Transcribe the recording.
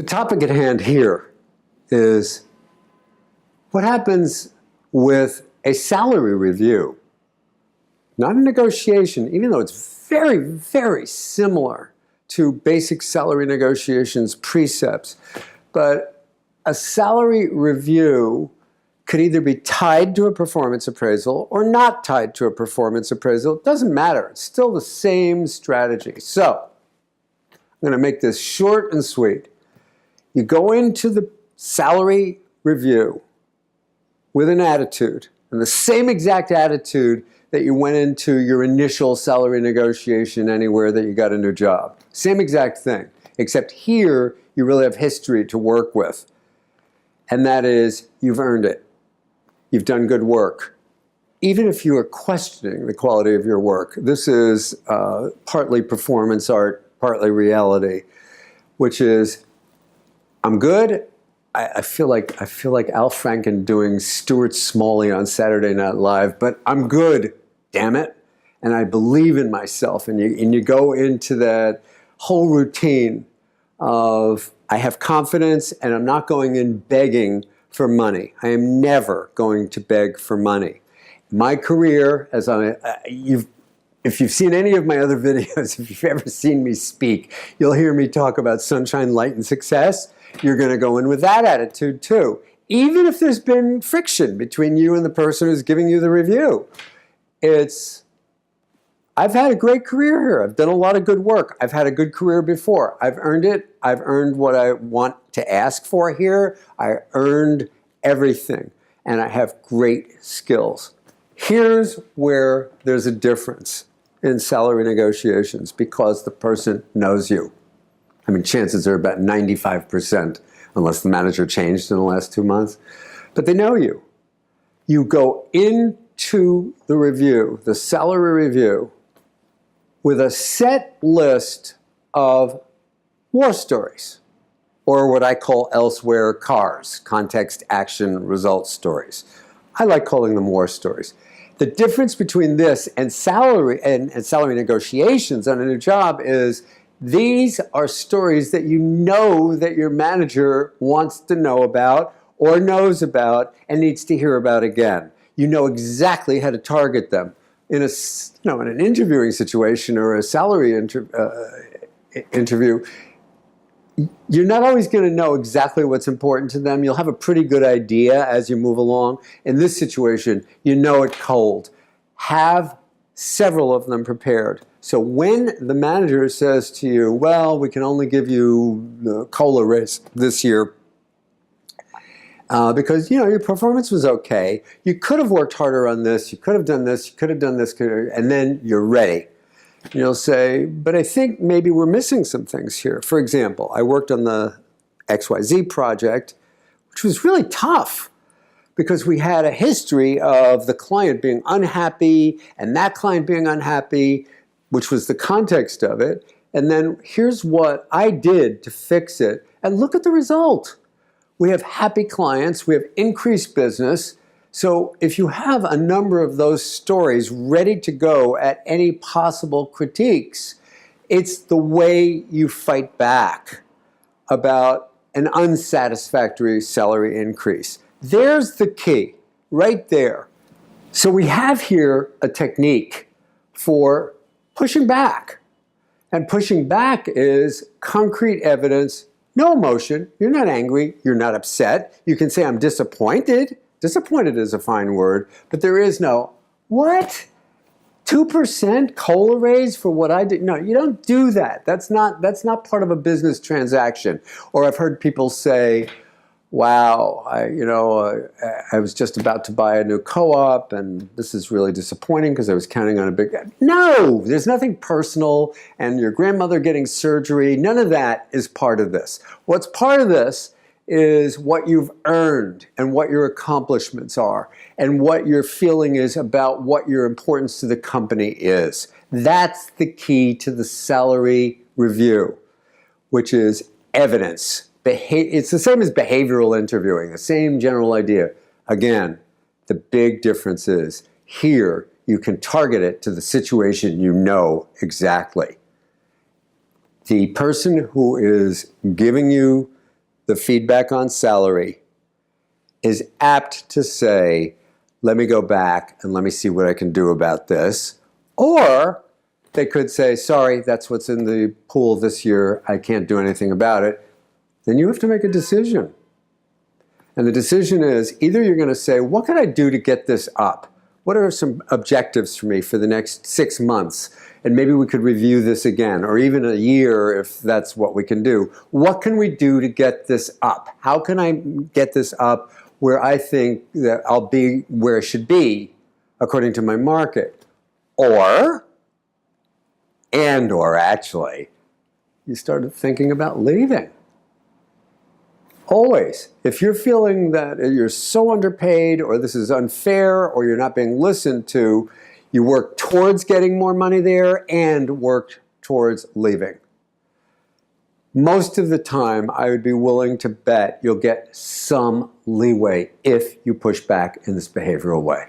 The topic at hand here is what happens with a salary review. Not a negotiation, even though it's very, very similar to basic salary negotiations precepts. But a salary review could either be tied to a performance appraisal or not tied to a performance appraisal. It doesn't matter. It's still the same strategy. So I'm going to make this short and sweet. You go into the salary review with an attitude, and the same exact attitude that you went into your initial salary negotiation anywhere that you got a new job. Same exact thing, except here you really have history to work with. And that is, you've earned it. You've done good work. Even if you are questioning the quality of your work, this is partly performance art, partly reality, which is, I'm good. I feel like Al Franken doing Stuart Smalley on Saturday Night Live, but I'm good, damn it. And I believe in myself. And you go into that whole routine of, I have confidence and I'm not going in begging for money. I am never going to beg for money. My career, if you've seen any of my other videos, if you've ever seen me speak, you'll hear me talk about sunshine, light, and success. You're going to go in with that attitude too, even if there's been friction between you and the person who's giving you the review. I've had a great career here. I've done a lot of good work. I've had a good career before. I've earned it. I've earned what I want to ask for here. I earned everything, and I have great skills. Here's where there's a difference in salary negotiations because the person knows you. I mean, chances are about 95%, unless the manager changed in the last 2 months. But they know you. You go into the review, the salary review, with a set list of war stories, or what I call elsewhere CARS, context, action, result stories. I like calling them war stories. The difference between this and salary negotiations on a new job is these are stories that you know that your manager wants to know about or knows about and needs to hear about again. You know exactly how to target them. In an interviewing situation or a salary interview, you're not always going to know exactly what's important to them. You'll have a pretty good idea as you move along. In this situation, you know it cold. Have several of them prepared. So when the manager says to you, well, we can only give you the COLA raise this year because your performance was okay. You could have worked harder on this. You could have done this. You could have done this. And then you're ready. You'll say, but I think maybe we're missing some things here. For example, I worked on the XYZ project, which was really tough because we had a history of the client being unhappy and that client being unhappy, which was the context of it. And then here's what I did to fix it. And look at the result. We have happy clients. We have increased business. So if you have a number of those stories ready to go at any possible critiques, it's the way you fight back about an unsatisfactory salary increase. There's the key, right there. So we have here a technique for pushing back. And pushing back is concrete evidence, no emotion. You're not angry. You're not upset. You can say, I'm disappointed. Disappointed is a fine word, but there is no, what? 2% COLA raise for what I did? No, you don't do that. That's not part of a business transaction. Or I've heard people say, wow, I was just about to buy a new co-op and this is really disappointing because I was counting on a big... No, there's nothing personal and your grandmother getting surgery. None of that is part of this. What's part of this is what you've earned and what your accomplishments are and what your feeling is about what your importance to the company is. That's the key to the salary review, which is evidence. It's the same as behavioral interviewing, the same general idea. Again, the big difference is here you can target it to the situation you know exactly. The person who is giving you the feedback on salary is apt to say, let me go back and let me see what I can do about this. Or they could say, sorry, that's what's in the pool this year. I can't do anything about it. Then you have to make a decision. And the decision is either you're going to say, what can I do to get this up? What are some objectives for me for the next 6 months? And maybe we could review this again, or even a year if that's what we can do. What can we do to get this up? How can I get this up where I think that I'll be where it should be according to my market? Or actually, you started thinking about leaving. Always. If you're feeling that you're so underpaid or this is unfair or you're not being listened to, you work towards getting more money there and work towards leaving. Most of the time, I would be willing to bet you'll get some leeway if you push back in this behavioral way.